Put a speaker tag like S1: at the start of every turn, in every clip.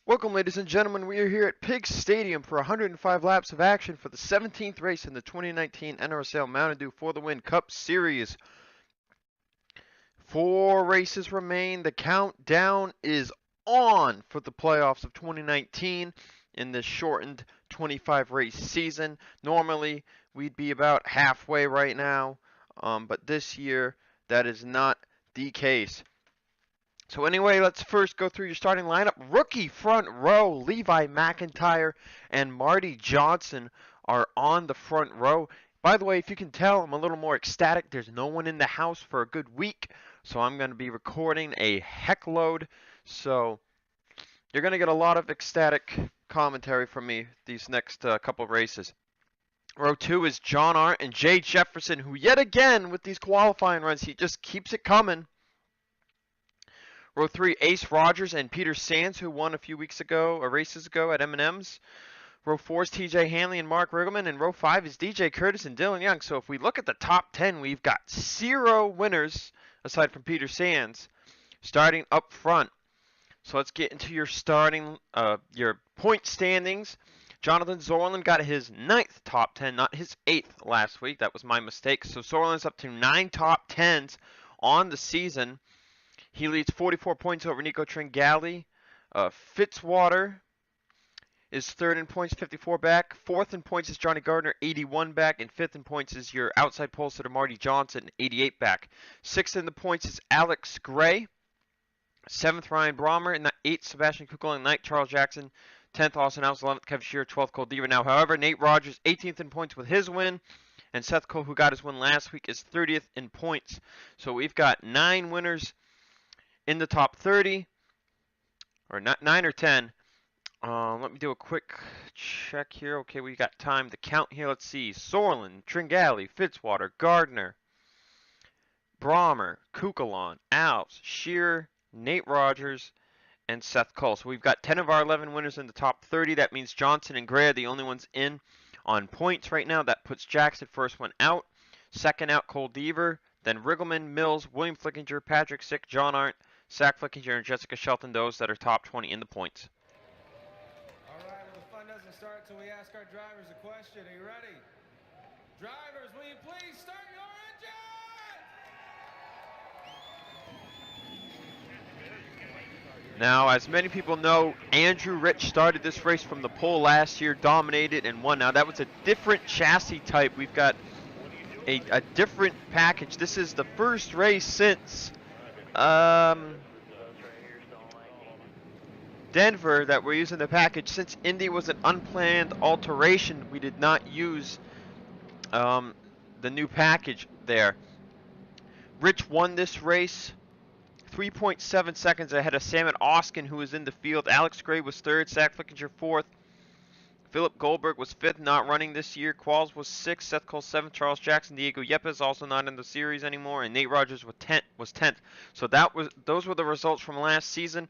S1: Welcome, ladies and gentlemen. We are here at Piggz Stadium for 105 laps of action for the 17th race in the 2019 NRSL Mountain Dew For the Win Cup Series. 4 races remain. The countdown is on for the playoffs of 2019 in this shortened 25 race season. Normally, we'd be about halfway right now, but this year that is not the case. So anyway, let's first go through your starting lineup. Rookie front row, Levi McIntyre and Marty Johnson are on the front row. By the way, if you can tell, I'm a little more ecstatic. There's no one in the house for a good week, so I'm going to be recording a heck load. So you're going to get a lot of ecstatic commentary from me these next couple of races. Row 2 is John Arndt and Jay Jefferson, who yet again, with these qualifying runs, he just keeps it coming. Row 3, Ace Rogers and Peter Sands, who won a few races ago at M&M's. Row 4 is TJ Hanley and Mark Riggleman, and row 5 is DJ Curtis and Dylan Young. So if we look at the top 10, we've got 0 winners, aside from Peter Sands, starting up front. So let's get into your your point standings. Jonathan Zorlin got his 9th top 10, not his 8th last week. That was my mistake. So Zorlin's up to 9 top 10s on the season. He leads 44 points over Nico Tringali. Fitzwater is 3rd in points, 54 back. 4th in points is Johnny Gardner, 81 back. And 5th in points is your outside pole sitter Marty Johnson, 88 back. 6th in the points is Alex Gray. 7th, Ryan Brommer. And 8th, Sebastian Kukul. And 9th, Charles Jackson. 10th, Austin House. 11th, Kevin Shearer. 12th, Cole Diva. Now, however, Nate Rogers, 18th in points with his win. And Seth Cole, who got his win last week, is 30th in points. So we've got 9 winners in the top 30, or not 9 or 10. Let me do a quick check here. Okay, we got time to count here. Let's see. Sorlin, Tringali, Fitzwater, Gardner, Brommer, Kukulon, Alves, Shearer, Nate Rogers, and Seth Cole. So we've got 10 of our 11 winners in the top 30. That means Johnson and Gray are the only ones in on points right now. That puts Jackson first one out. Second out, Cole Deaver. Then Riggleman, Mills, William Flickinger, Patrick Sick, John Arndt, Zach Flickinger, and Jessica Shelton, those that are top 20 in the points.
S2: All right, well, the fun doesn't start until we ask our drivers a question. Are you ready? Drivers, will you please start your engine?
S1: Now, as many people know, Andrew Rich started this race from the pole last year, dominated, and won. Now, that was a different chassis type. We've got a different package. This is the first race since Denver that we're using the package. Since Indy was an unplanned alteration, we did not use the new package there. Rich won this race 3.7 seconds ahead of Sam Oskin, who was in the field. Alex Gray was 3rd, Zach Flickinger 4th. Philip Goldberg was 5th, not running this year. Qualls was 6th, Seth Cole 7th, Charles Jackson, Diego Yepes also not in the series anymore, and Nate Rogers was 10th. So those were the results from last season.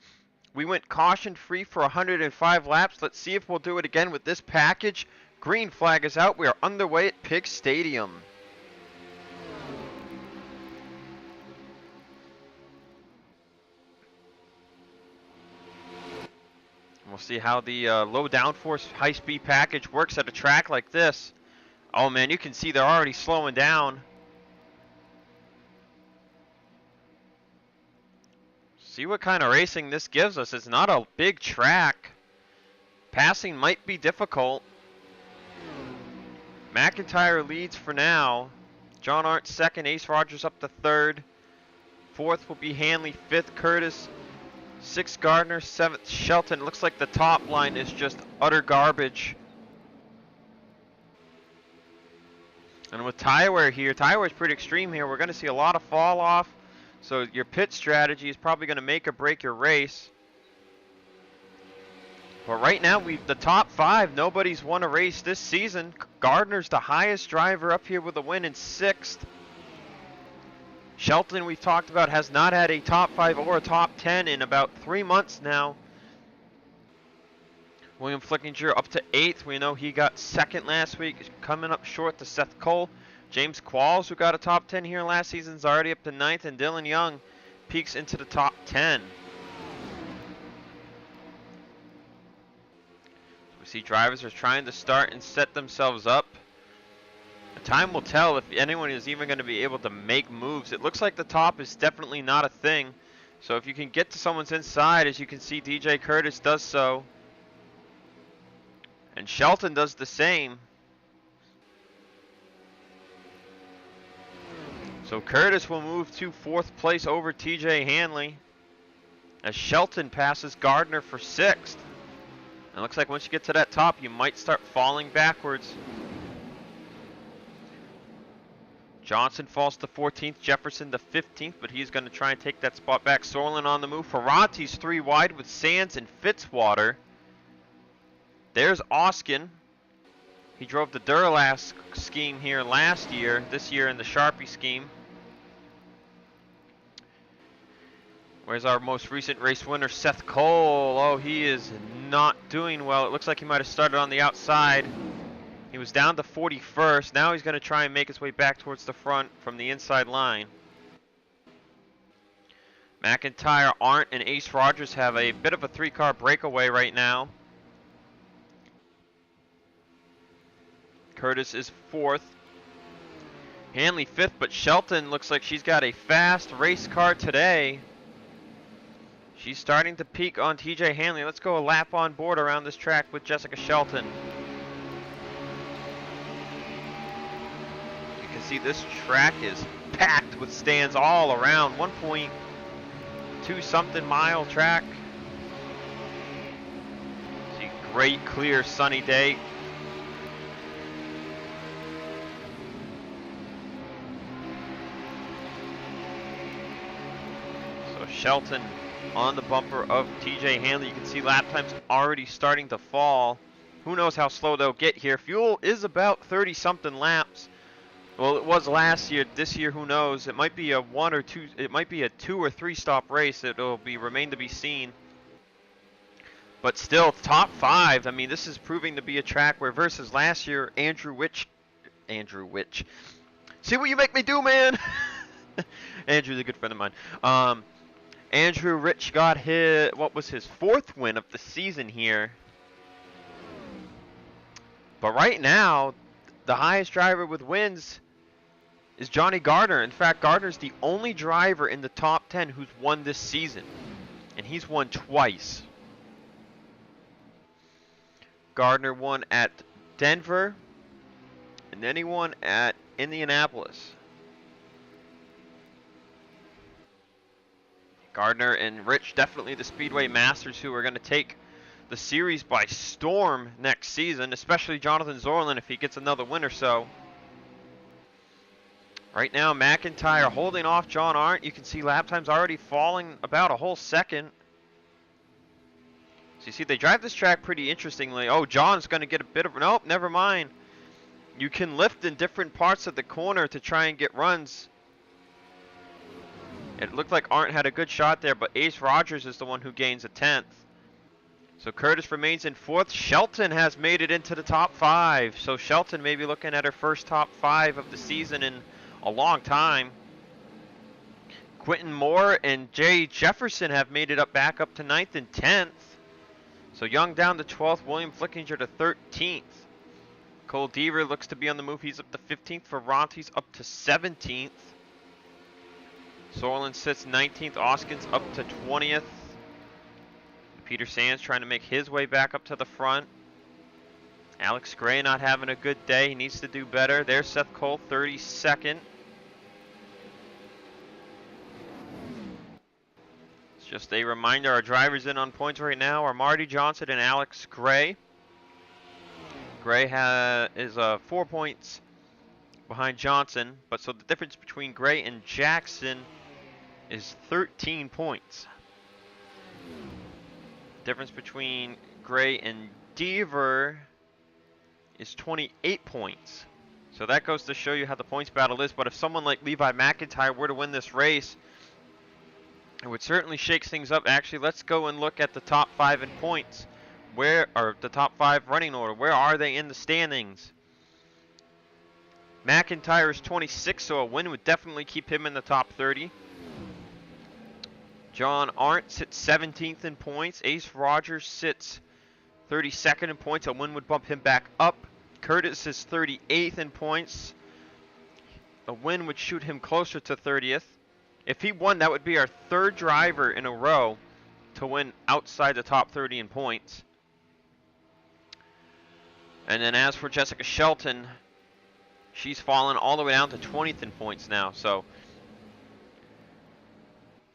S1: We went caution-free for 105 laps. Let's see if we'll do it again with this package. Green flag is out. We are underway at Piggz Stadium. We'll see how the low downforce high-speed package works at a track like this. Oh man, you can see they're already slowing down. See what kind of racing this gives us. It's not a big track. Passing might be difficult. McIntyre leads for now. John Arndt 2nd, Ace Rogers up to 3rd. 4th will be Hanley, 5th Curtis. 6th Gardner, 7th Shelton. It looks like the top line is just utter garbage. And with tire wear here, tire wear is pretty extreme here. We're going to see a lot of fall off. So your pit strategy is probably going to make or break your race. But right now, the top 5, nobody's won a race this season. Gardner's the highest driver up here with a win in 6th. Shelton, we've talked about, has not had a top 5 or a top 10 in about 3 months now. William Flickinger up to 8th. We know he got 2nd last week, coming up short to Seth Cole. James Qualls, who got a top 10 here last season, is already up to 9th. And Dylan Young peaks into the top 10. We see drivers are trying to start and set themselves up. Time will tell if anyone is even going to be able to make moves. It looks like the top is definitely not a thing. So if you can get to someone's inside, as you can see, DJ Curtis does so. And Shelton does the same. So Curtis will move to 4th place over TJ Hanley, as Shelton passes Gardner for 6th. It looks like once you get to that top, you might start falling backwards. Johnson falls to 14th, Jefferson to 15th, but he's going to try and take that spot back. Sorlin on the move. Ferranti's 3 wide with Sands and Fitzwater. There's Oskin. He drove the Duralast scheme here last year, this year in the Sharpie scheme. Where's our most recent race winner, Seth Cole? Oh, he is not doing well. It looks like he might have started on the outside. He was down to 41st. Now he's going to try and make his way back towards the front from the inside line. McIntyre, Arndt, and Ace Rogers have a bit of a 3-car breakaway right now. Curtis is 4th. Hanley 5th, but Shelton looks like she's got a fast race car today. She's starting to peak on TJ Hanley. Let's go a lap on board around this track with Jessica Shelton. You can see this track is packed with stands all around. 1.2 something mile track. See, great, clear, sunny day. So Shelton on the bumper of TJ Hanley. You can see lap times already starting to fall. Who knows how slow they'll get here. Fuel is about 30 something laps. Well, it was last year. This year, who knows? It might be a 1 or 2. It might be a 2 or 3 stop race. It'll remain to be seen. But still, top 5. I mean, this is proving to be a track where versus last year, Andrew Witch. See what you make me do, man. Andrew's a good friend of mine. Andrew Rich got his, what was his 4th win of the season here. But right now, the highest driver with wins is Johnny Gardner. In fact, Gardner's the only driver in the top 10 who's won this season. And he's won twice. Gardner won at Denver, and then he won at Indianapolis. Gardner and Rich, definitely the Speedway Masters who are going to take the series by storm next season, especially Jonathan Zorlin if he gets another win or so. Right now, McIntyre holding off John Arndt. You can see lap times already falling about a whole second. So you see, they drive this track pretty interestingly. Oh, John's going to get a bit of... Nope, never mind. You can lift in different parts of the corner to try and get runs. It looked like Arndt had a good shot there, but Ace Rogers is the one who gains a 10th. So Curtis remains in 4th. Shelton has made it into the top 5. So Shelton may be looking at her first top 5 of the season in a long time. Quentin Moore and Jay Jefferson have made it up back up to 9th and 10th. So Young down to 12th. William Flickinger to 13th. Cole Deaver looks to be on the move. He's up to 15th. Ferranti's up to 17th. Sorlin sits 19th. Oskin's up to 20th. Peter Sands trying to make his way back up to the front. Alex Gray not having a good day. He needs to do better. There's Seth Cole, 32nd. It's just a reminder, our drivers in on points right now are Marty Johnson and Alex Gray. Gray is 4 points behind Johnson, but so the difference between Gray and Jackson is 13 points. Difference between Gray and Deaver is 28 points. So that goes to show you how the points battle is. But if someone like Levi McIntyre were to win this race, it would certainly shake things up. Actually, let's go and look at the top 5 in points. Where are the top 5 running order? Where are they in the standings? McIntyre is 26, so a win would definitely keep him in the top 30. John Arndt sits 17th in points. Ace Rogers sits 32nd in points. A win would bump him back up. Curtis is 38th in points. A win would shoot him closer to 30th. If he won, that would be our third driver in a row to win outside the top 30 in points. And then as for Jessica Shelton, she's fallen all the way down to 20th in points now. So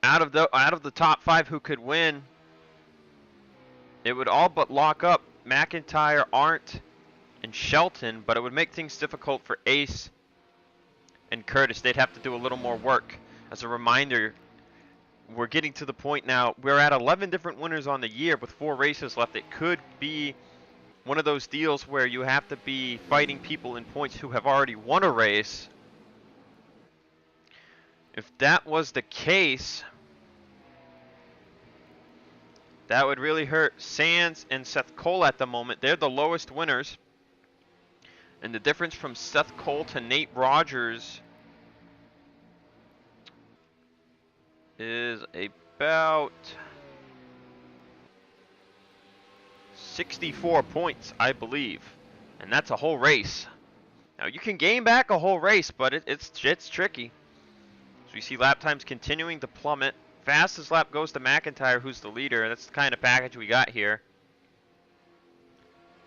S1: out of the top 5 who could win, it would all but lock up McIntyre, Arndt, and Shelton, but it would make things difficult for Ace and Curtis. They'd have to do a little more work. As a reminder, we're getting to the point now, we're at 11 different winners on the year with 4 races left. It could be one of those deals where you have to be fighting people in points who have already won a race. If that was the case, that would really hurt Sands and Seth Cole at the moment. They're the lowest winners. And the difference from Seth Cole to Nate Rogers is about 64 points, I believe. And that's a whole race. Now, you can gain back a whole race, but it's tricky. So you see lap times continuing to plummet. Fastest lap goes to McIntyre, who's the leader. That's the kind of package we got here.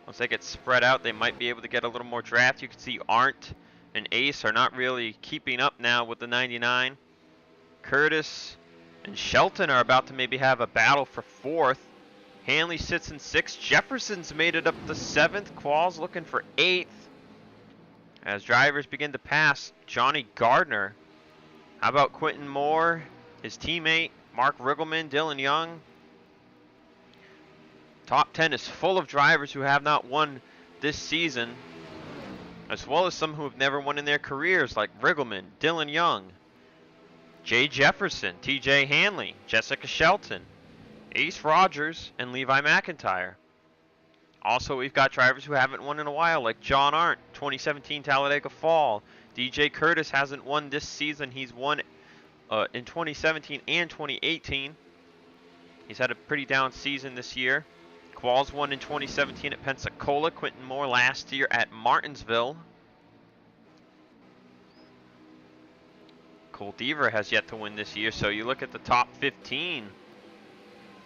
S1: Once they get spread out, they might be able to get a little more draft. You can see Arndt and Ace are not really keeping up now with the 99. Curtis and Shelton are about to maybe have a battle for 4th. Hanley sits in 6th. Jefferson's made it up to 7th. Qualls looking for 8th. As drivers begin to pass Johnny Gardner. How about Quentin Moore, his teammate, Mark Riggleman, Dylan Young? Top 10 is full of drivers who have not won this season, as well as some who have never won in their careers, like Riggleman, Dylan Young, Jay Jefferson, TJ Hanley, Jessica Shelton, Ace Rogers, and Levi McIntyre. Also, we've got drivers who haven't won in a while, like John Arndt, 2017 Talladega Fall. DJ Curtis hasn't won this season. He's won in 2017 and 2018. He's had a pretty down season this year. Qualls won in 2017 at Pensacola. Quentin Moore last year at Martinsville. Cole Deaver has yet to win this year. So you look at the top 15.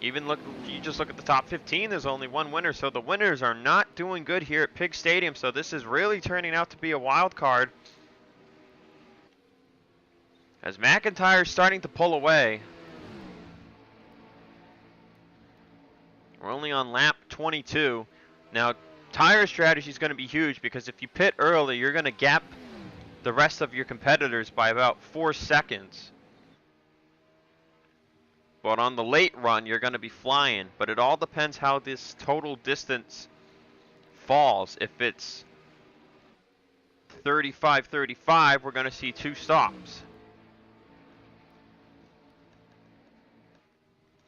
S1: You just look at the top 15. There's only one winner. So the winners are not doing good here at Piggz Stadium. So this is really turning out to be a wild card. As McIntyre's starting to pull away. We're only on lap 22. Now, tire strategy is going to be huge because if you pit early, you're going to gap the rest of your competitors by about 4 seconds. But on the late run, you're going to be flying. But it all depends how this total distance falls. If it's 35-35, we're going to see 2 stops.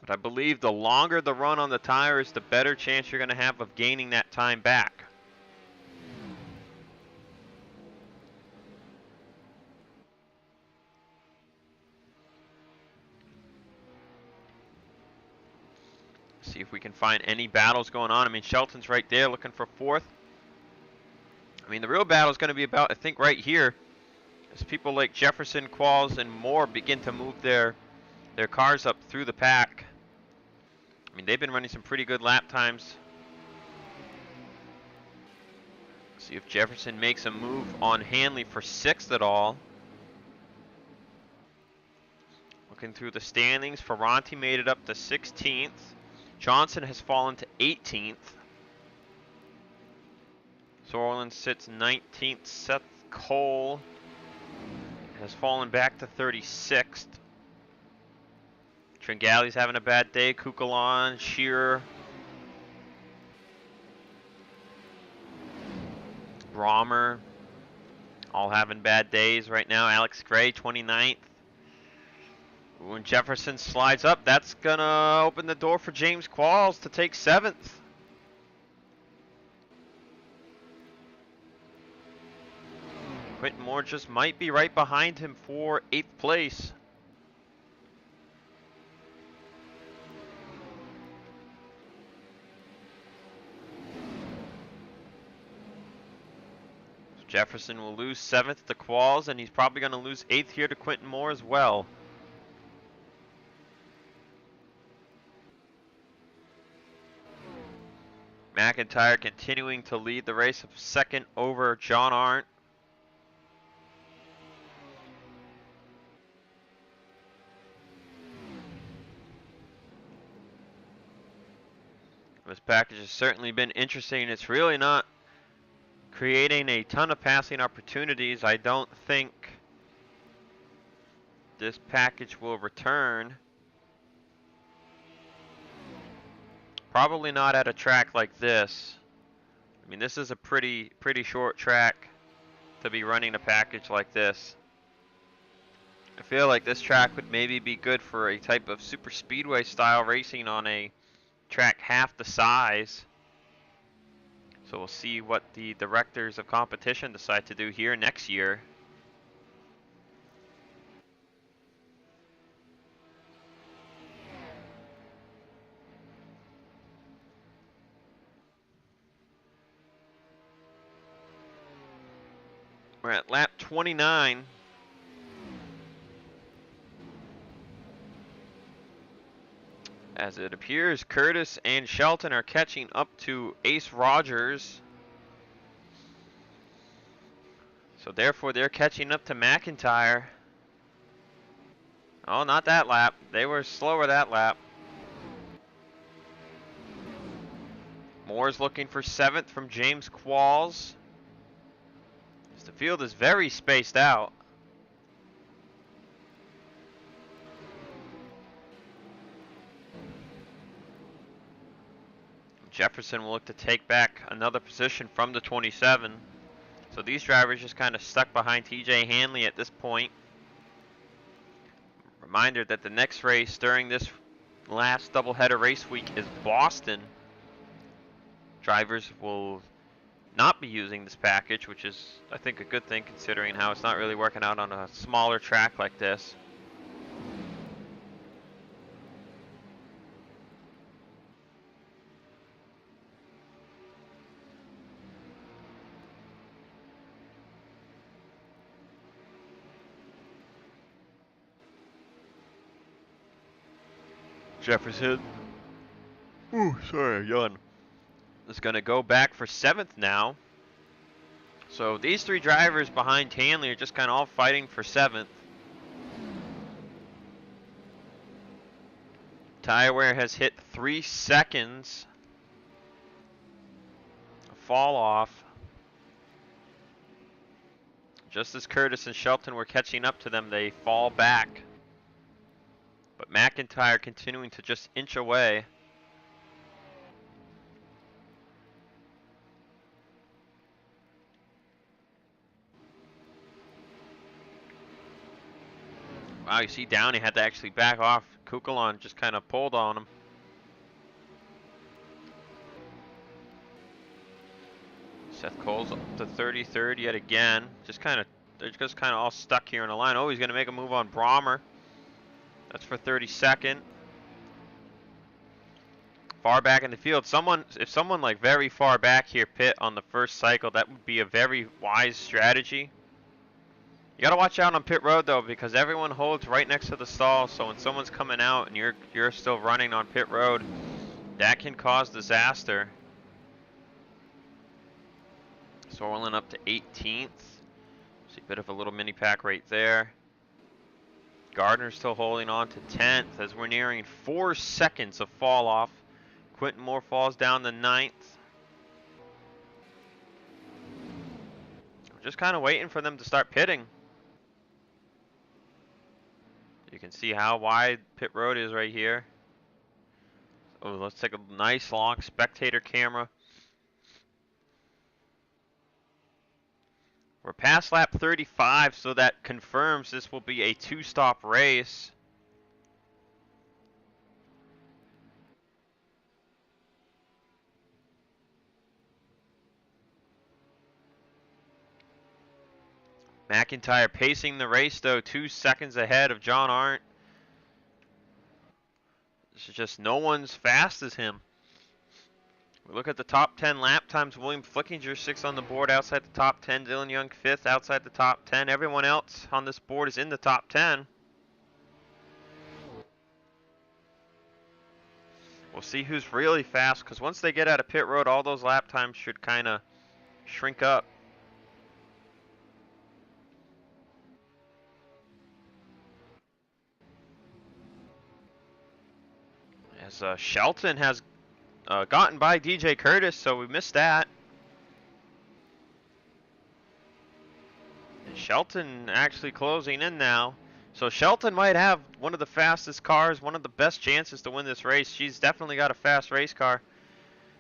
S1: But I believe the longer the run on the tires, the better chance you're going to have of gaining that time back. See if we can find any battles going on. I mean, Shelton's right there looking for 4th. I mean, the real battle is going to be about, I think, right here. As people like Jefferson, Qualls, and Moore begin to move their cars up through the pack. I mean, they've been running some pretty good lap times. See if Jefferson makes a move on Hanley for 6th at all. Looking through the standings, Ferranti made it up to 16th. Johnson has fallen to 18th. Sorlin sits 19th. Seth Cole has fallen back to 36th. Tringali's having a bad day. Kukulon, Shearer, Romer, all having bad days right now. Alex Gray, 29th. When Jefferson slides up, that's going to open the door for James Qualls to take 7th. Quentin Moore just might be right behind him for 8th place. Jefferson will lose 7th to Qualls, and he's probably going to lose 8th here to Quentin Moore as well. McIntyre continuing to lead the race, of 2nd over John Arndt. This package has certainly been interesting. It's really not creating a ton of passing opportunities. I don't think this package will return. Probably not at a track like this. I mean, this is a pretty short track to be running a package like this. I feel like this track would maybe be good for a type of super speedway style racing on a track half the size. So we'll see what the directors of competition decide to do here next year. We're at lap 29. As it appears, Curtis and Shelton are catching up to Ace Rogers. So therefore, they're catching up to McIntyre. Oh, not that lap. They were slower that lap. Moore's looking for 7th from James Qualls. The field is very spaced out. Jefferson will look to take back another position from the 27. So these drivers just kind of stuck behind TJ Hanley at this point. Reminder that the next race during this last doubleheader race week is Boston. Drivers will not be using this package, which is, I think, a good thing considering how it's not really working out on a smaller track like this. Jefferson. Ooh, sorry, yawn. Is going to go back for 7th now. So these 3 drivers behind Hanley are just kind of all fighting for 7th. Tire wear has hit 3 seconds. A fall off. Just as Curtis and Shelton were catching up to them, they fall back. But McIntyre continuing to just inch away. Wow, you see Downey had to actually back off. Kukulon just kind of pulled on him. Seth Cole's up to 33rd yet again. They're just kind of all stuck here in the line. Oh, he's going to make a move on Brommer. That's for 32nd. Far back in the field. If someone like very far back here pit on the first cycle, that would be a very wise strategy. You gotta watch out on pit road though, because everyone holds right next to the stall. So when someone's coming out and you're still running on pit road, that can cause disaster. Sorlin up to 18th. See a bit of a little mini pack right there. Gardner still holding on to 10th as we're nearing 4 seconds of fall off. Quentin Moore falls down to 9th. We're just kind of waiting for them to start pitting. You can see how wide pit road is right here. Oh, let's take a nice long spectator camera. We're past lap 35, so that confirms this will be a 2-stop race. McIntyre pacing the race though, 2 seconds ahead of John Arndt. This is just no one's fast as him. We look at the top 10 lap times. William Flickinger 6th on the board outside the top 10. Dylan Young 5th outside the top 10. Everyone else on this board is in the top 10. We'll see who's really fast, because once they get out of pit road, all those lap times should kind of shrink up. As Shelton has gotten by DJ Curtis, so we missed that. And Shelton actually closing in now. So Shelton might have one of the fastest cars, one of the best chances to win this race. She's definitely got a fast race car.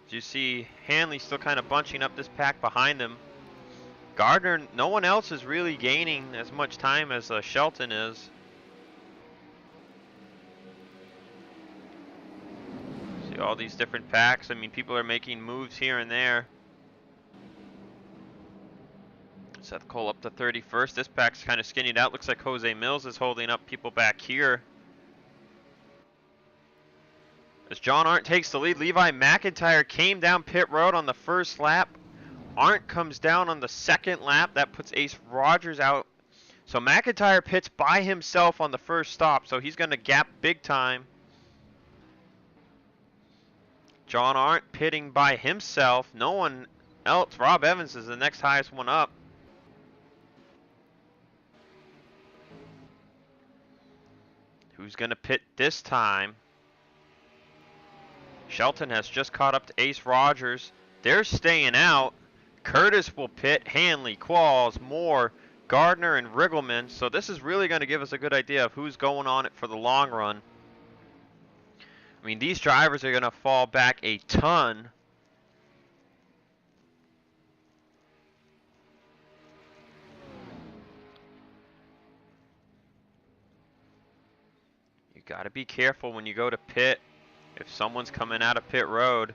S1: As you see, Hanley still kind of bunching up this pack behind him. Gardner, no one else is really gaining as much time as Shelton is. See all these different packs. I mean, people are making moves here and there. Seth Cole up to 31st. This pack's kind of skinnied out. Looks like Jose Mills is holding up people back here. As John Arndt takes the lead, Levi McIntyre came down pit road on the first lap. Arndt comes down on the second lap. That puts Ace Rogers out. So McIntyre pits by himself on the first stop, so he's going to gap big time. John Arndt pitting by himself. No one else. Rob Evans is the next highest one up. Who's going to pit this time? Shelton has just caught up to Ace Rogers. They're staying out. Curtis will pit. Hanley, Qualls, Moore, Gardner, and Riggleman. So this is really going to give us a good idea of who's going on it for the long run. I mean, these drivers are going to fall back a ton. Got to be careful when you go to pit. If someone's coming out of pit road,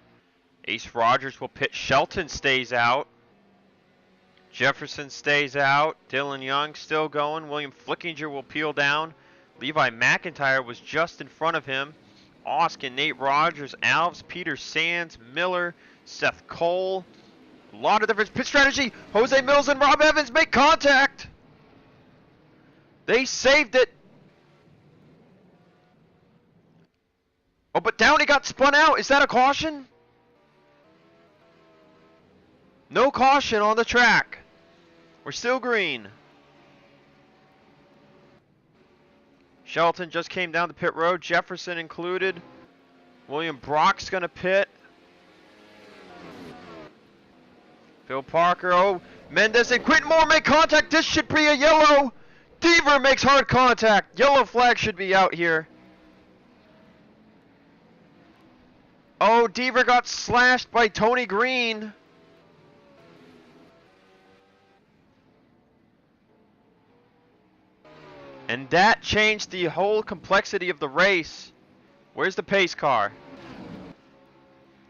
S1: Ace Rogers will pit. Shelton stays out. Jefferson stays out. Dylan Young still going. William Flickinger will peel down. Levi McIntyre was just in front of him. Oskin, Nate Rogers, Alves, Peter Sands, Miller, Seth Cole. A lot of different pit strategy. Jose Mills and Rob Evans make contact. They saved it. Oh, but Downey got spun out. Is that a caution? No caution on the track. We're still green. Shelton just came down the pit road. Jefferson included. William Brock's going to pit. Phil Parker. Oh, Mendez and Quinton Moore make contact. This should be a yellow. Deaver makes hard contact. Yellow flag should be out here. Oh, Deaver got slashed by Tony Green. And that changed the whole complexity of the race. Where's the pace car?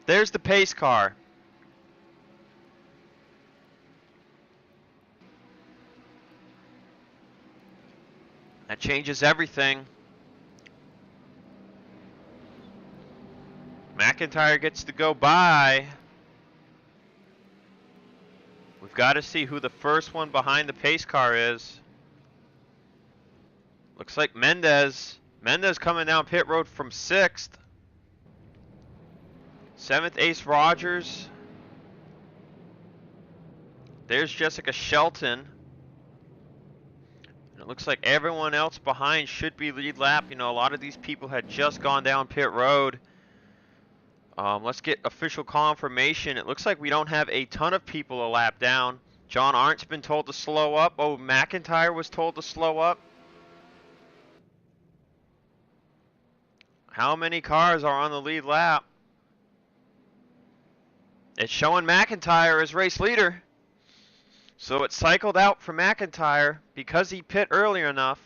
S1: There's the pace car. That changes everything. McIntyre gets to go by. We've got to see who the first one behind the pace car is. Looks like Mendez. Mendez coming down pit road from 6th. 7th, Ace Rogers. There's Jessica Shelton. And it looks like everyone else behind should be lead lap. You know, a lot of these people had just gone down pit road. Let's get official confirmation. It looks like we don't have a ton of people a lap down. John Arndt's been told to slow up. Oh, McIntyre was told to slow up. How many cars are on the lead lap? It's showing McIntyre as race leader. So it cycled out for McIntyre because he pit early enough.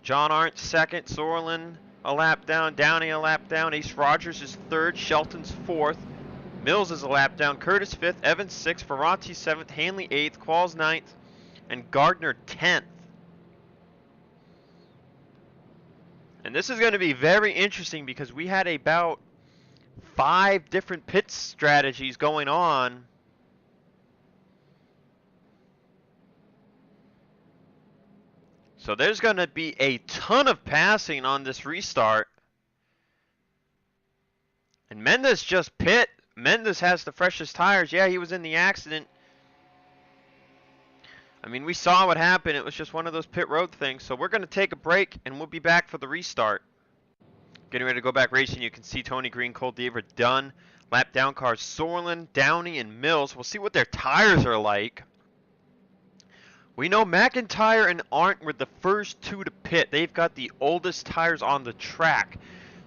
S1: John Arndt 2nd, Zorlin a lap down, Downey a lap down, Ace Rogers is 3rd, Shelton's 4th, Mills is a lap down, Curtis 5th, Evans 6th, Ferranti 7th, Hanley 8th, Qualls 9th, and Gardner 10th. And this is going to be very interesting because we had about 5 different pit strategies going on. So there's going to be a ton of passing on this restart. And Mendes just pit. Mendes has the freshest tires. Yeah, he was in the accident. I mean, we saw what happened. It was just one of those pit road things. So we're going to take a break, and we'll be back for the restart. Getting ready to go back racing. You can see Tony Green, Cole Deaver, Dunn. Lap down cars, Sorlin, Downey, and Mills. We'll see what their tires are like. We know McIntyre and Arndt were the first 2 to pit. They've got the oldest tires on the track.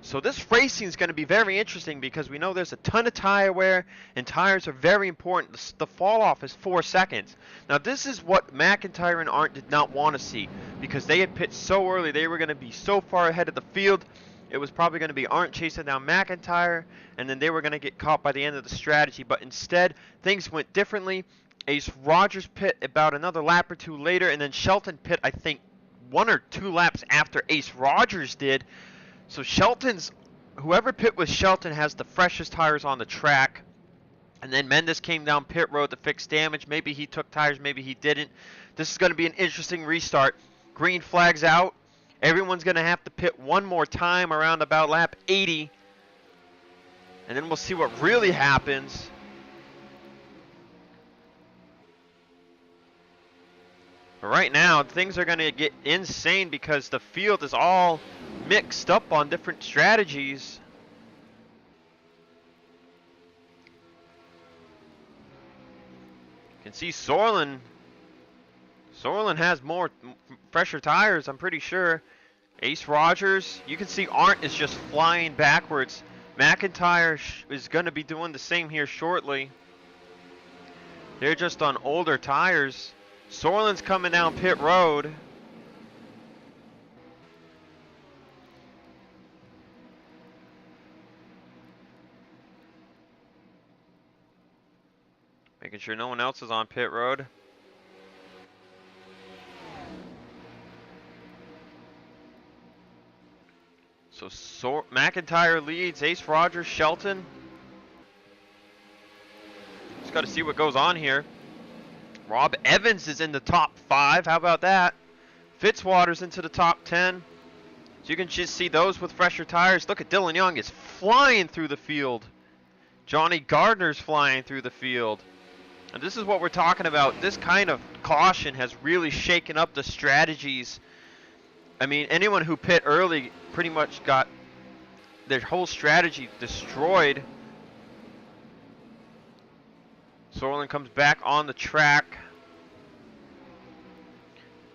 S1: So this racing is going to be very interesting because we know there's a ton of tire wear and tires are very important. The fall off is 4 seconds. Now this is what McIntyre and Arndt did not want to see because they had pit so early. They were going to be so far ahead of the field. It was probably going to be Arndt chasing down McIntyre, and then they were going to get caught by the end of the strategy. But instead, things went differently. Ace Rogers pit about another lap or 2 later, and then Shelton pit, I think, 1 or 2 laps after Ace Rogers did. So whoever pit with Shelton has the freshest tires on the track. And then Mendes came down pit road to fix damage. Maybe he took tires, maybe he didn't. This is going to be an interesting restart. Green flags out. Everyone's going to have to pit one more time around about lap 80. And then we'll see what really happens. But right now, things are going to get insane because the field is all mixed up on different strategies. You can see Sorlin. Sorlin has fresher tires, I'm pretty sure. Ace Rogers, you can see Arndt is just flying backwards. McIntyre is going to be doing the same here shortly. They're just on older tires. Sorlin's coming down pit road. Making sure no one else is on pit road. So McIntyre leads, Ace Rogers, Shelton. Just got to see what goes on here. Rob Evans is in the top 5. How about that? Fitzwater's into the top 10. So you can just see those with fresher tires. Look at Dylan Young is flying through the field. Johnny Gardner's flying through the field. And this is what we're talking about. This kind of caution has really shaken up the strategies. I mean, anyone who pit early pretty much got their whole strategy destroyed. Sorlin comes back on the track.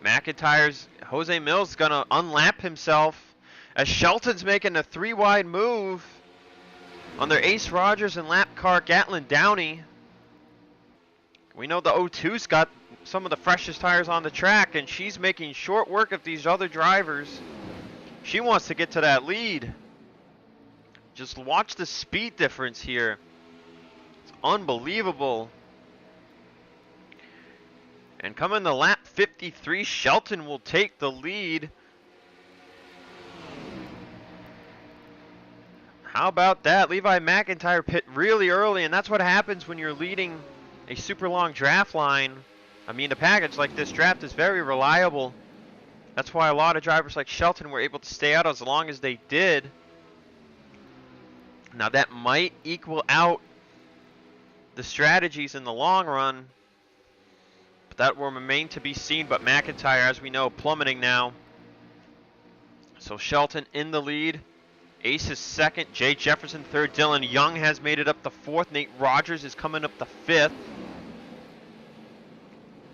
S1: McIntyre's Jose Mills is going to unlap himself as Shelton's making a 3-wide move on their Ace Rogers and lap car Gatlin Downey. We know the O2's got some of the freshest tires on the track, and she's making short work of these other drivers. She wants to get to that lead. Just watch the speed difference here. It's unbelievable. And coming to lap 53, Shelton will take the lead. How about that? Levi McIntyre pit really early, and that's what happens when you're leading a super long draft line. I mean, a package like this draft is very reliable. That's why a lot of drivers like Shelton were able to stay out as long as they did. Now that might equal out the strategies in the long run, but that will remain to be seen. But McIntyre, as we know, plummeting now. So Shelton in the lead. Ace is second, Jay Jefferson third, Dylan Young has made it up to fourth, Nate Rogers is coming up to fifth.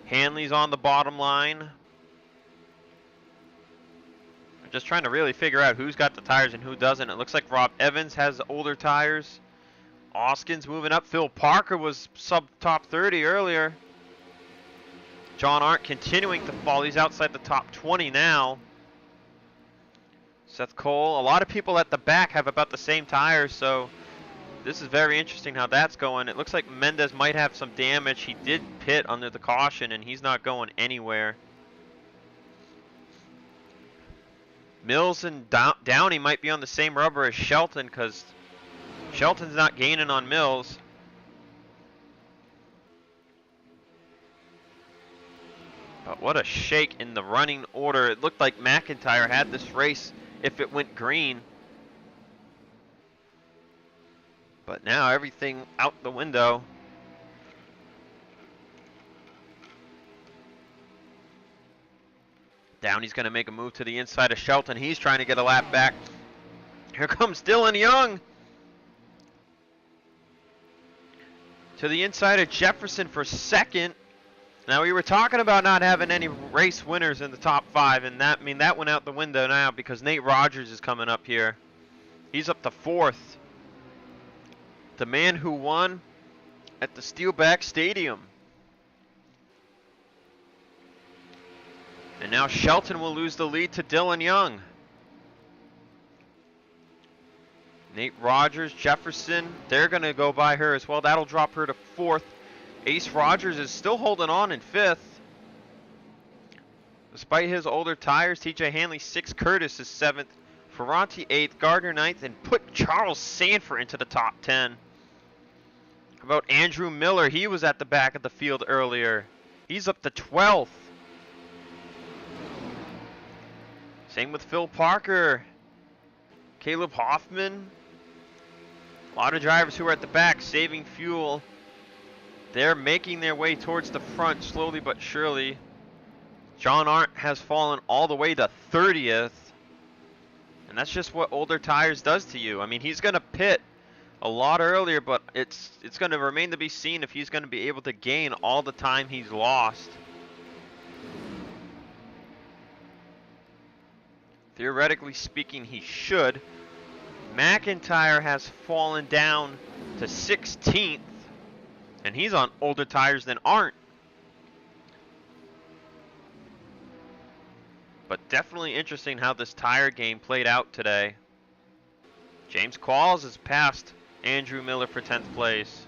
S1: Hanley's on the bottom line. I'm just trying to really figure out who's got the tires and who doesn't. It looks like Rob Evans has older tires. Oskin's moving up. Phil Parker was sub top 30 earlier. John Arndt continuing to fall. He's outside the top 20 now. Seth Cole. A lot of people at the back have about the same tires, so this is very interesting how that's going. It looks like Mendes might have some damage. He did pit under the caution, and he's not going anywhere. Mills and Downey might be on the same rubber as Shelton, because Shelton's not gaining on Mills. But what a shake in the running order. It looked like McIntyre had this race if it went green. But now everything out the window. Downey's going to make a move to the inside of Shelton. He's trying to get a lap back. Here comes Dylan Young. To the inside of Jefferson for second. Now, we were talking about not having any race winners in the top 5, and that went out the window now because Nate Rogers is coming up here. He's up to 4th. The man who won at the Steelback Stadium. And now Shelton will lose the lead to Dylan Young. Nate Rogers, Jefferson, they're going to go by her as well. That'll drop her to 4th. Ace Rogers is still holding on in 5th. Despite his older tires, TJ Hanley 6th, Curtis is 7th, Ferranti 8th, Gardner 9th, and put Charles Sanford into the top 10. How about Andrew Miller? He was at the back of the field earlier. He's up to 12th. Same with Phil Parker, Caleb Hoffman. A lot of drivers who are at the back saving fuel. They're making their way towards the front slowly but surely. John Arndt has fallen all the way to 30th. And that's just what older tires does to you. I mean, he's going to pit a lot earlier, but it's going to remain to be seen if he's going to be able to gain all the time he's lost. Theoretically speaking, he should. McIntyre has fallen down to 16th, and he's on older tires than Arndt. But definitely interesting how this tire game played out today. James Qualls has passed Andrew Miller for 10th place.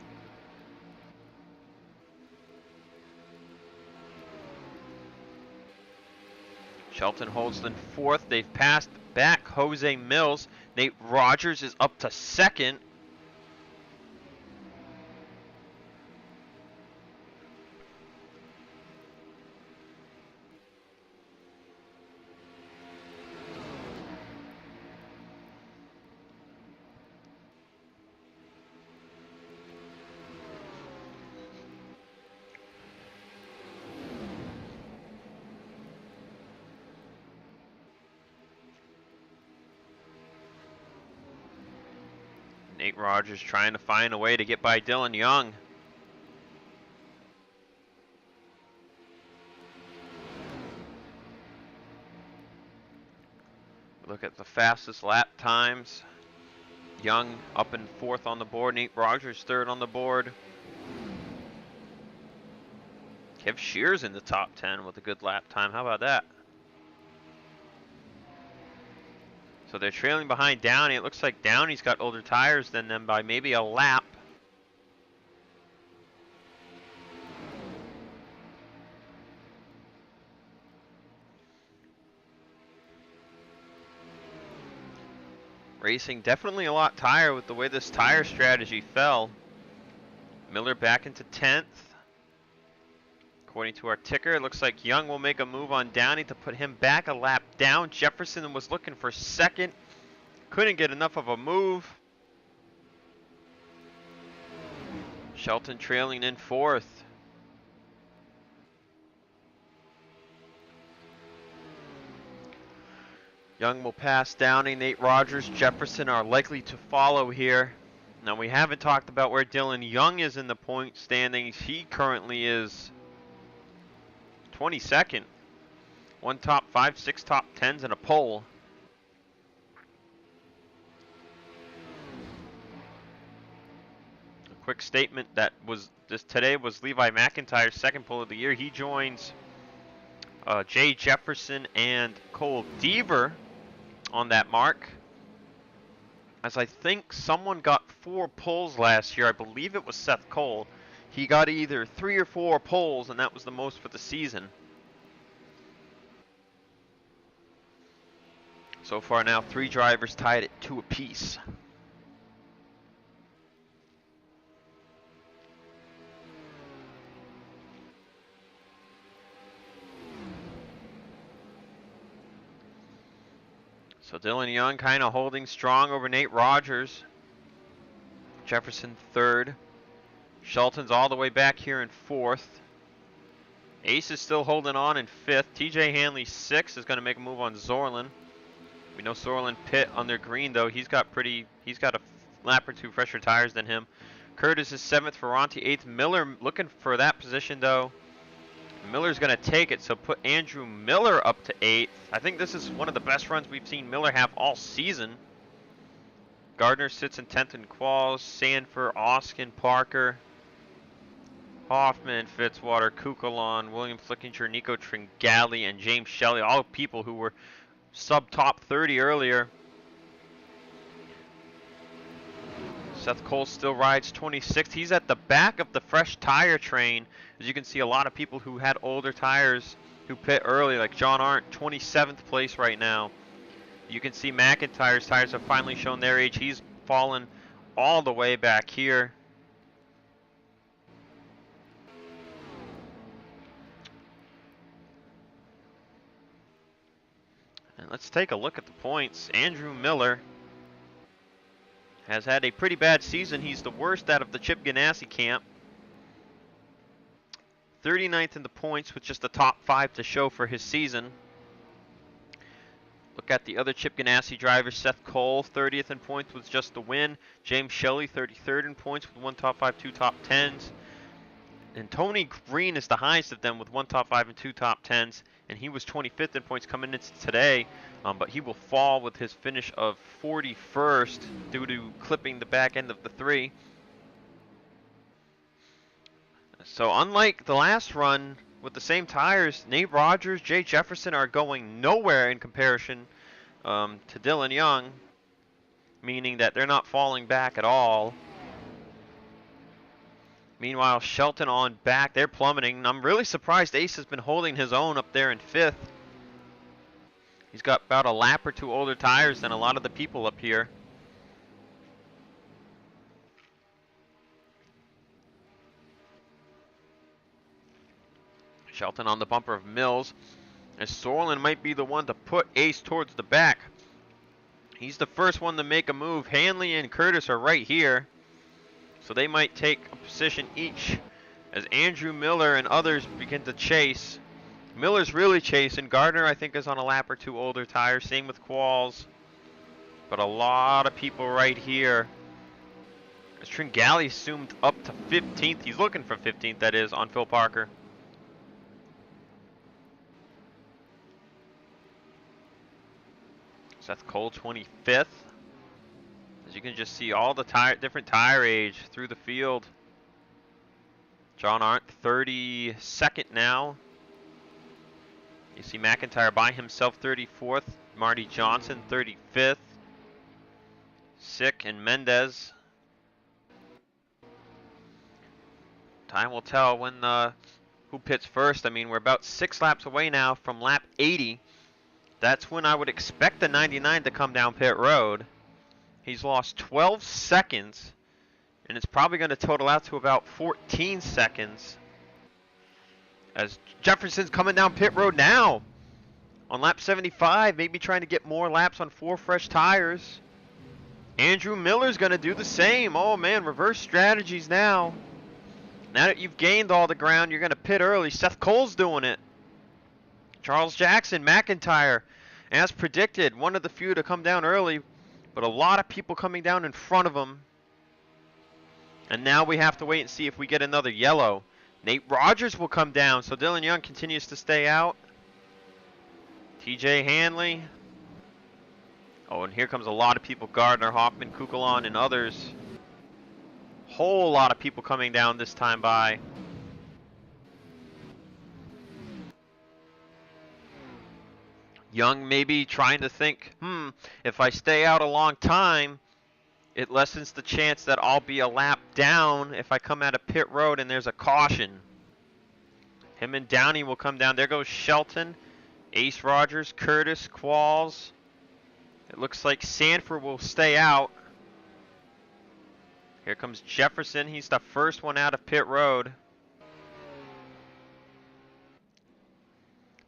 S1: Shelton holds in 4th. They've passed back Jose Mills. Nate Rogers is up to 2nd. Nate Rogers trying to find a way to get by Dylan Young. Look at the fastest lap times. Young up in 4th on the board. Nate Rogers 3rd on the board. Kev Shear's in the top 10 with a good lap time. How about that? So they're trailing behind Downey. It looks like Downey's got older tires than them by maybe a lap. Racing definitely a lot tighter with the way this tire strategy fell. Miller back into 10th. According to our ticker, it looks like Young will make a move on Downey to put him back a lap down. Jefferson was looking for 2nd. Couldn't get enough of a move. Shelton trailing in 4th. Young will pass Downey. Nate Rogers, Jefferson are likely to follow here. Now, we haven't talked about where Dylan Young is in the point standings. He currently is 22nd. 1 top 5, 6 top 10s, and a pole. A quick statement that was today was Levi McIntyre's 2nd pole of the year. He joins Jay Jefferson and Cole Deaver on that mark. As I think someone got 4 poles last year. I believe it was Seth Cole. He got either 3 or 4 poles, and that was the most for the season. So far now, 3 drivers tied at 2 apiece. So Dylan Young kind of holding strong over Nate Rogers. Jefferson third. Shelton's all the way back here in fourth. Ace is still holding on in fifth. TJ Hanley sixth is going to make a move on Zorlin. We know Zorlin pit on their green though. He's got a lap or two fresher tires than him. Curtis is seventh. Ferranti eighth. Miller looking for that position though. Miller's going to take it, so put Andrew Miller up to eighth. I think this is one of the best runs we've seen Miller have all season. Gardner sits in 10th in quals. Sanford, Oskin, Parker, Hoffman, Fitzwater, Kukulon, William Flickinger, Nico Tringali, and James Shelley, all people who were sub-top 30 earlier. Seth Cole still rides 26th. He's at the back of the fresh tire train. As you can see, a lot of people who had older tires who pit early, like John Arndt, 27th place right now. You can see McIntyre's tires have finally shown their age. He's fallen all the way back here. And let's take a look at the points. Andrew Miller has had a pretty bad season. He's the worst out of the Chip Ganassi camp. 39th in the points with just the top 5 to show for his season. Look at the other Chip Ganassi drivers. Seth Cole, 30th in points with just the win. James Shelley, 33rd in points with 1 top 5, 2 top 10s. And Tony Green is the highest of them with 1 top 5 and 2 top 10s. And he was 25th in points coming into today. But he will fall with his finish of 41st due to clipping the back end of the 3. So unlike the last run with the same tires, Nate Rogers, Jay Jefferson are going nowhere in comparison to Dylan Young, meaning that they're not falling back at all. Meanwhile, Shelton on back, they're plummeting. I'm really surprised Ace has been holding his own up there in 5th. He's got about a lap or two older tires than a lot of the people up here. Shelton on the bumper of Mills. As Sorlin might be the one to put Ace towards the back. He's the first one to make a move. Hanley and Curtis are right here. So they might take a position each as Andrew Miller and others begin to chase. Miller's really chasing. Gardner, I think, is on a lap or two older tires. Same with Qualls. But a lot of people right here. As Tringali zoomed up to 15th. He's looking for 15th, that is, on Phil Parker. Seth Cole, 25th. As you can just see all the different tire age through the field. John Arndt, 32nd now. You see McIntyre by himself, 34th. Marty Johnson, 35th. Sick and Mendez. Time will tell when who pits first. I mean, we're about 6 laps away now from lap 80. That's when I would expect the 99 to come down pit road. He's lost 12 seconds, and it's probably going to total out to about 14 seconds. As Jefferson's coming down pit road now on lap 75, maybe trying to get more laps on 4 fresh tires. Andrew Miller's going to do the same. Oh man, reverse strategies now. Now that you've gained all the ground, you're going to pit early. Seth Cole's doing it. Charles Jackson, McIntyre, as predicted, one of the few to come down early, but a lot of people coming down in front of him. And now we have to wait and see if we get another yellow. Nate Rogers will come down, so Dylan Young continues to stay out. TJ Hanley. Oh, and here comes a lot of people. Gardner, Hoffman, Kukulon, and others. Whole lot of people coming down this time by. Young maybe trying to think, if I stay out a long time, it lessens the chance that I'll be a lap down if I come out of pit road and there's a caution. Him and Downey will come down. There goes Shelton, Ace Rogers, Curtis, Qualls. It looks like Sanford will stay out. Here comes Jefferson. He's the first one out of pit road.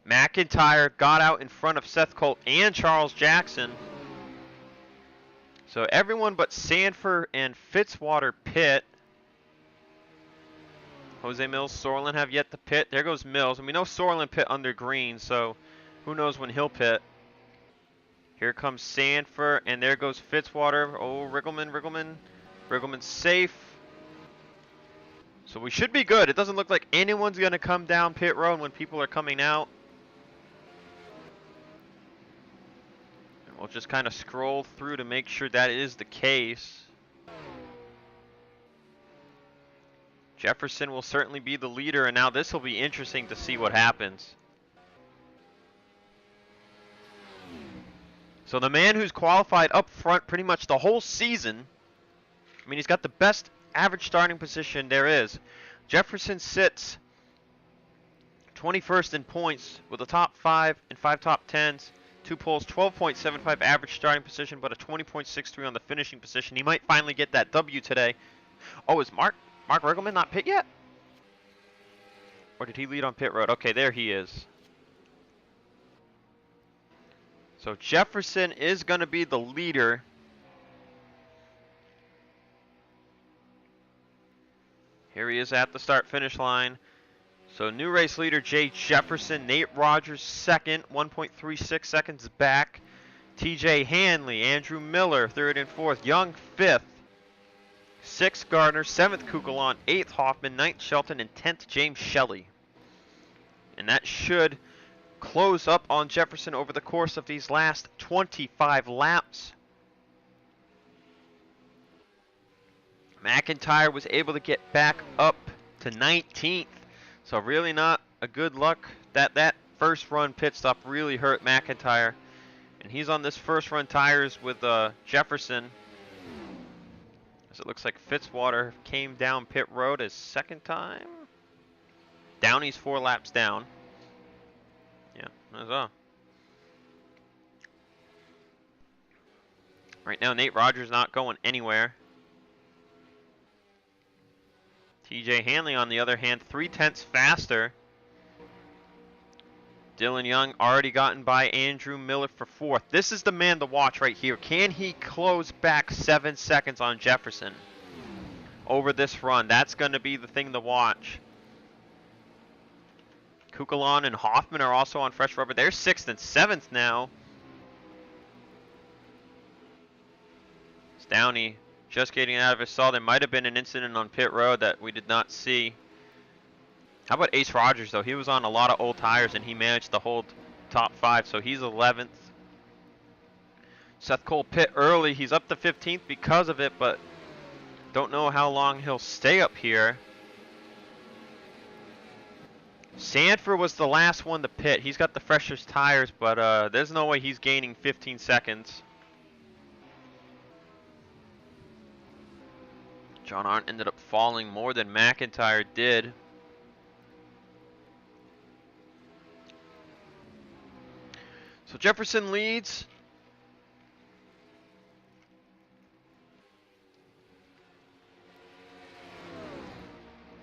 S1: McIntyre got out in front of Seth Cole and Charles Jackson. So everyone but Sanford and Fitzwater pit. Jose Mills, Sorlin have yet to pit. There goes Mills. And we know Sorlin pit under green, so who knows when he'll pit. Here comes Sanford, and there goes Fitzwater. Oh, Riggleman's safe. So we should be good. It doesn't look like anyone's going to come down pit road when people are coming out. And we'll just kind of scroll through to make sure that is the case. Jefferson will certainly be the leader, and now this will be interesting to see what happens. So the man who's qualified up front pretty much the whole season, I mean, he's got the best average starting position there is. Jefferson sits 21st in points with a top 5 and 5 top 10s, 2 poles, 12.75 average starting position, but a 20.63 on the finishing position. He might finally get that W today. Oh, is Mark Riggleman not pit yet? Or did he lead on pit road? Okay, there he is. So Jefferson is going to be the leader. Here he is at the start-finish line. So new race leader Jay Jefferson, Nate Rogers second, 1.36 seconds back. TJ Hanley, Andrew Miller, third and fourth. Young fifth. 6th Gardner, 7th Kukulon, 8th Hoffman, 9th Shelton, and 10th James Shelley. And that should close up on Jefferson over the course of these last 25 laps. McIntyre was able to get back up to 19th. So really not a good luck. That first run pit stop really hurt McIntyre. And he's on this first run tires with Jefferson. As it looks like Fitzwater came down pit road his second time. Downey's 4 laps down. Yeah, that's all. Right now, Nate Rogers not going anywhere. TJ Hanley, on the other hand, 0.3 faster. Dylan Young already gotten by Andrew Miller for 4th. This is the man to watch right here. Can he close back 7 seconds on Jefferson over this run? That's going to be the thing to watch. Kukulon and Hoffman are also on fresh rubber. They're 6th and 7th now. It's Downey just getting out of his stall. There might have been an incident on pit road that we did not see. How about Ace Rogers, though? He was on a lot of old tires, and he managed to hold top 5, so he's 11th. Seth Cole pit early. He's up to 15th because of it, but don't know how long he'll stay up here. Sanford was the last one to pit. He's got the freshest tires, but there's no way he's gaining 15 seconds. John Arndt ended up falling more than McIntyre did. So Jefferson leads.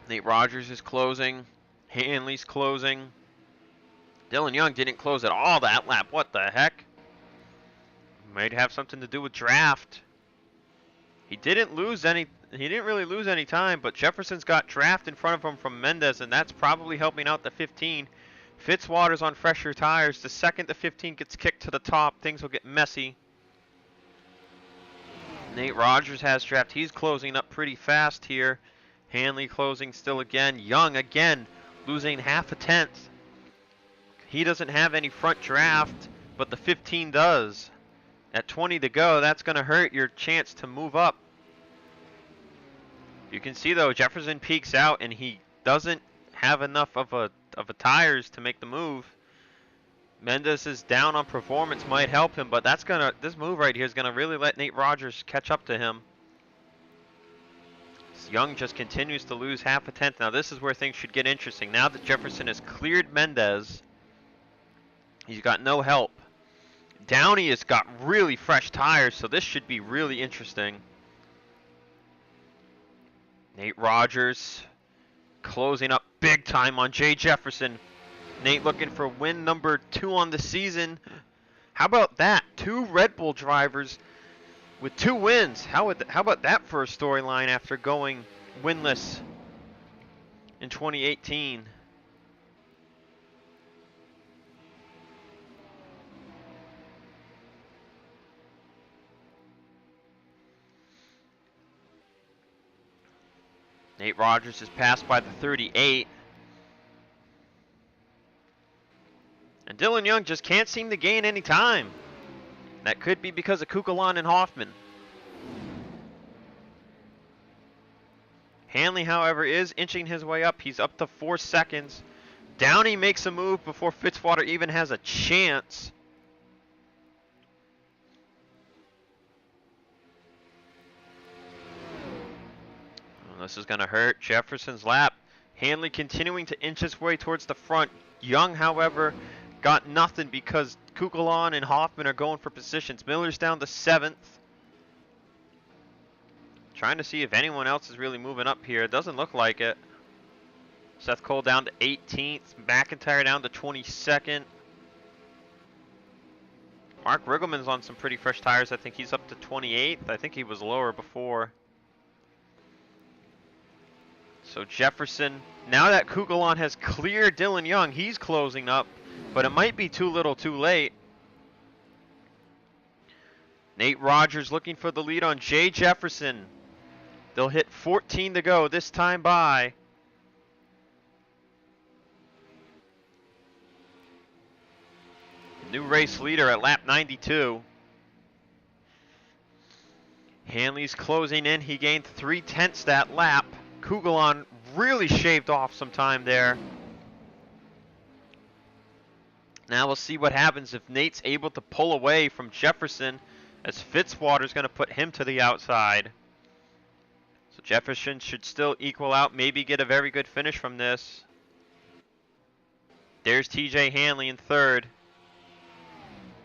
S1: Nate Rogers is closing. Hanley's closing. Dylan Young didn't close at all that lap. What the heck? Might have something to do with draft. He didn't really lose any time, but Jefferson's got draft in front of him from Mendez, and that's probably helping out the 15. Fitzwater's on fresher tires. The second the 15 gets kicked to the top, things will get messy. Nate Rogers has draft. He's closing up pretty fast here. Hanley closing still again. Young again losing 0.5 tenth. He doesn't have any front draft, but the 15 does. At 20 to go, that's going to hurt your chance to move up. You can see, though, Jefferson peaks out, and he doesn't have enough of a tires to make the move. Mendez is down on performance, might help him, but this move right here is gonna really let Nate Rogers catch up to him. Young just continues to lose 0.5 tenth. Now this is where things should get interesting. Now that Jefferson has cleared Mendez, he's got no help. Downey has got really fresh tires, so this should be really interesting. Nate Rogers closing up big time on Jay Jefferson. Nate looking for win number 2 on the season. How about that? 2 Red Bull drivers with 2 wins. How about that for a storyline after going winless in 2018? Nate Rogers is passed by the 38. And Dylan Young just can't seem to gain any time. That could be because of Kukulon and Hoffman. Hanley, however, is inching his way up. He's up to 4 seconds. Downey makes a move before Fitzwater even has a chance. Well, this is going to hurt Jefferson's lap. Hanley continuing to inch his way towards the front. Young, however, got nothing because Kukulon and Hoffman are going for positions. Miller's down to 7th. Trying to see if anyone else is really moving up here. It doesn't look like it. Seth Cole down to 18th. McIntyre down to 22nd. Mark Riggleman's on some pretty fresh tires. I think he's up to 28th. I think he was lower before. So Jefferson, now that Kukulon has cleared Dylan Young, he's closing up, but it might be too little too late. Nate Rogers looking for the lead on Jay Jefferson. They'll hit 14 to go this time by. New race leader at lap 92. Hanley's closing in. He gained 3/10 that lap. Kukulon really shaved off some time there. Now we'll see what happens if Nate's able to pull away from Jefferson, as Fitzwater's going to put him to the outside. So Jefferson should still equal out, maybe get a very good finish from this. There's TJ Hanley in 3rd.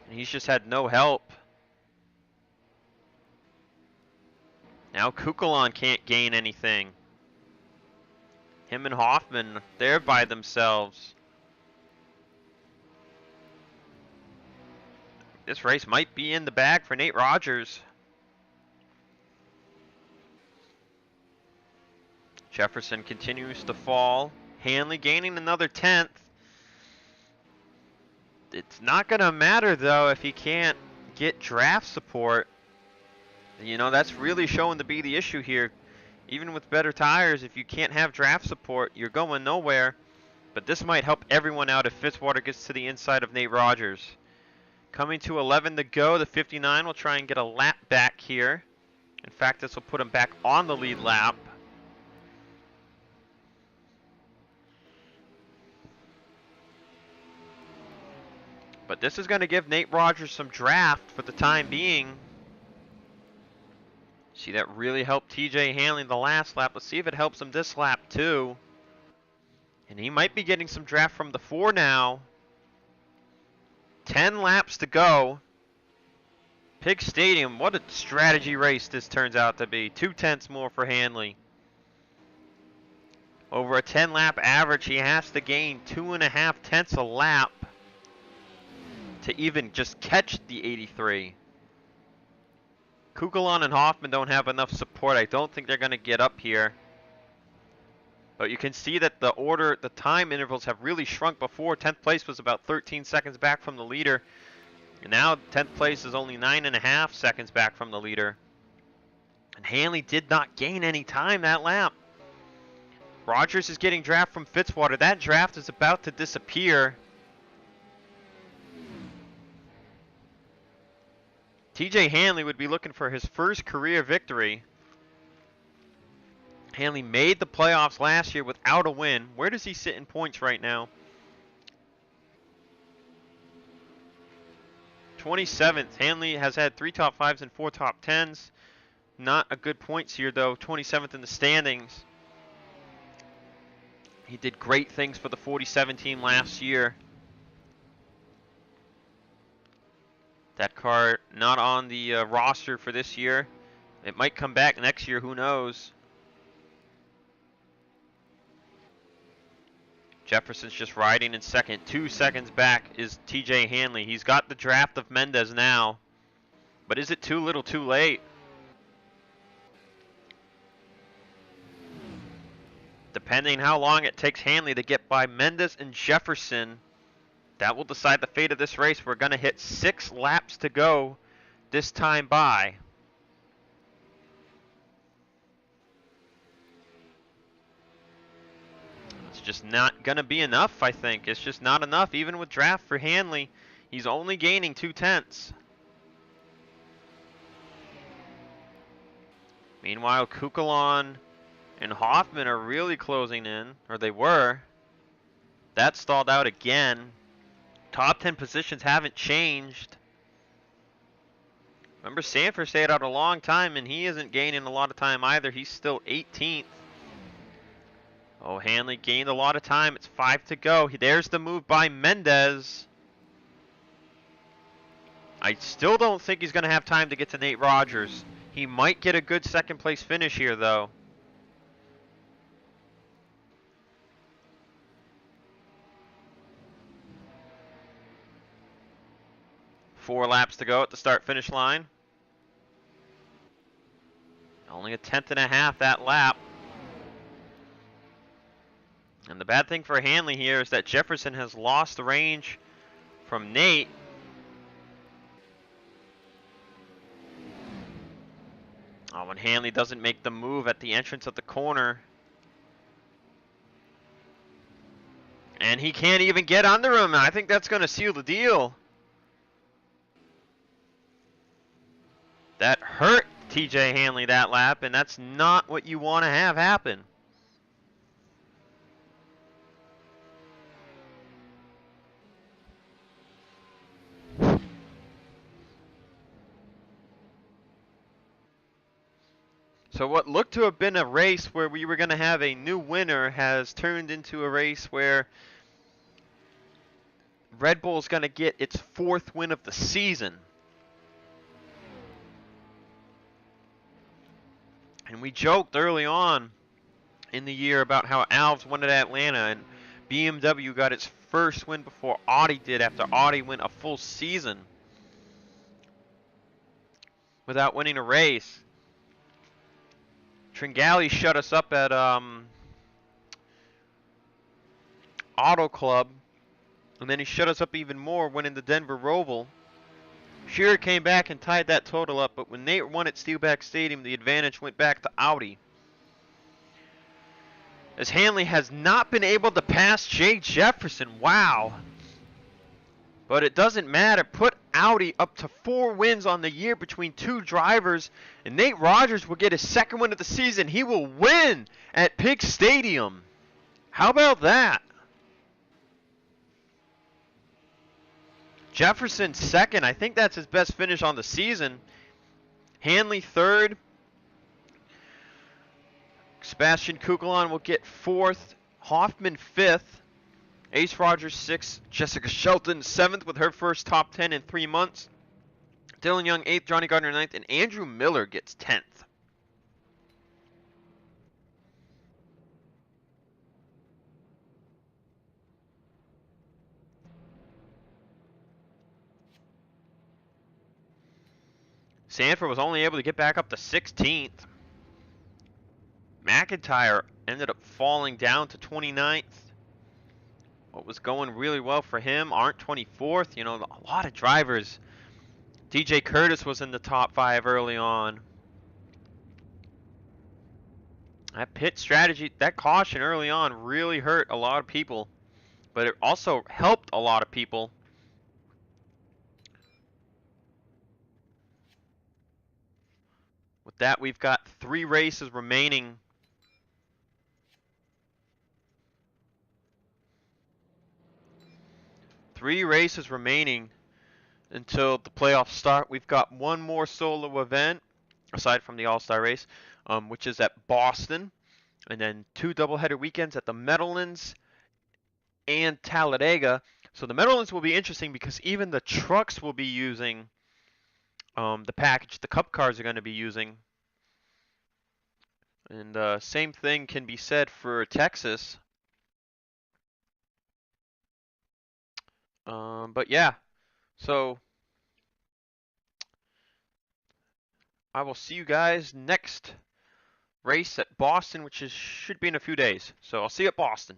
S1: And he's just had no help. Now Kukulon can't gain anything. Him and Hoffman, they're by themselves. This race might be in the bag for Nate Rogers. Jefferson continues to fall. Hanley gaining another 10th. It's not going to matter, though, if he can't get draft support. You know, that's really showing to be the issue here. Even with better tires, if you can't have draft support, you're going nowhere. But this might help everyone out if Fitzwater gets to the inside of Nate Rogers. Coming to 11 to go, the 59 will try and get a lap back here. In fact, this will put him back on the lead lap. But this is going to give Nate Rogers some draft for the time being. See, that really helped TJ Hanley the last lap. Let's see if it helps him this lap too. And he might be getting some draft from the 4 now. 10 laps to go. Piggz Stadium, what a strategy race this turns out to be. 2/10 more for Hanley. Over a 10-lap average, he has to gain 2.5 tenths a lap to even just catch the 83. Kukulon and Hoffman don't have enough support. I don't think they're going to get up here. But you can see that the time intervals have really shrunk before. 10th place was about 13 seconds back from the leader. And now 10th place is only 9.5 seconds back from the leader. And Hanley did not gain any time that lap. Rogers is getting draft from Fitzwater. That draft is about to disappear. TJ Hanley would be looking for his first career victory. Hanley made the playoffs last year without a win. Where does he sit in points right now? 27th. Hanley has had 3 top 5s and 4 top 10s. Not a good points here though. 27th in the standings. He did great things for the 47 team last year. That car not on the roster for this year. It might come back next year, who knows. Jefferson's just riding in second. 2 seconds back is TJ Hanley. He's got the draft of Mendez now. But is it too little too late? Depending how long it takes Hanley to get by Mendes and Jefferson, that will decide the fate of this race. We're going to hit 6 laps to go this time by. It's just not going to be enough, I think. It's just not enough, even with draft for Hanley. He's only gaining 2/10. Meanwhile, Kukulon and Hoffman are really closing in, or they were. That stalled out again. Top 10 positions haven't changed. Remember, Sanford stayed out a long time, and he isn't gaining a lot of time either. He's still 18th. Oh, Hanley gained a lot of time. It's 5 to go. There's the move by Mendes. I still don't think he's going to have time to get to Nate Rogers. He might get a good second place finish here, though. Four laps to go at the start-finish line. Only a 10th and a half that lap. And the bad thing for Hanley here is that Jefferson has lost the range from Nate. Oh, when Hanley doesn't make the move at the entrance of the corner. And he can't even get under him. I think that's going to seal the deal. That hurt TJ Hanley that lap, and that's not what you want to have happen. So what looked to have been a race where we were going to have a new winner has turned into a race where Red Bull's going to get its 4th win of the season. And we joked early on in the year about how Alves won at Atlanta and BMW got its first win before Audi did after Audi went a full season without winning a race. Tringali shut us up at Auto Club, and then he shut us up even more winning the Denver Roval. Shearer came back and tied that total up, but when Nate won at Steelback Stadium, the advantage went back to Audi. As Hanley has not been able to pass Jay Jefferson. Wow. But it doesn't matter. Put Audi up to 4 wins on the year between 2 drivers, and Nate Rogers will get his 2nd win of the season. He will win at Piggz Stadium. How about that? Jefferson 2nd. I think that's his best finish on the season. Hanley 3rd. Sebastian Kukulon will get 4th. Hoffman 5th. Ace Rogers 6th. Jessica Shelton 7th with her first top 10 in 3 months. Dylan Young 8th. Johnny Gardner 9th. And Andrew Miller gets 10th. Sanford was only able to get back up to 16th. McIntyre ended up falling down to 29th. What was going really well for him, Arndt 24th. You know, a lot of drivers. DJ Curtis was in the top 5 early on. That pit strategy, that caution early on really hurt a lot of people. But it also helped a lot of people. With that, we've got 3 races remaining. Three races remaining until the playoffs start. We've got one more solo event, aside from the All-Star race, which is at Boston. And then 2 doubleheader weekends at the Meadowlands and Talladega. So the Meadowlands will be interesting because even the trucks will be using the package the Cup cars are going to be using. And same thing can be said for Texas. But yeah, so I will see you guys next race at Boston, which should be in a few days. So I'll see you at Boston.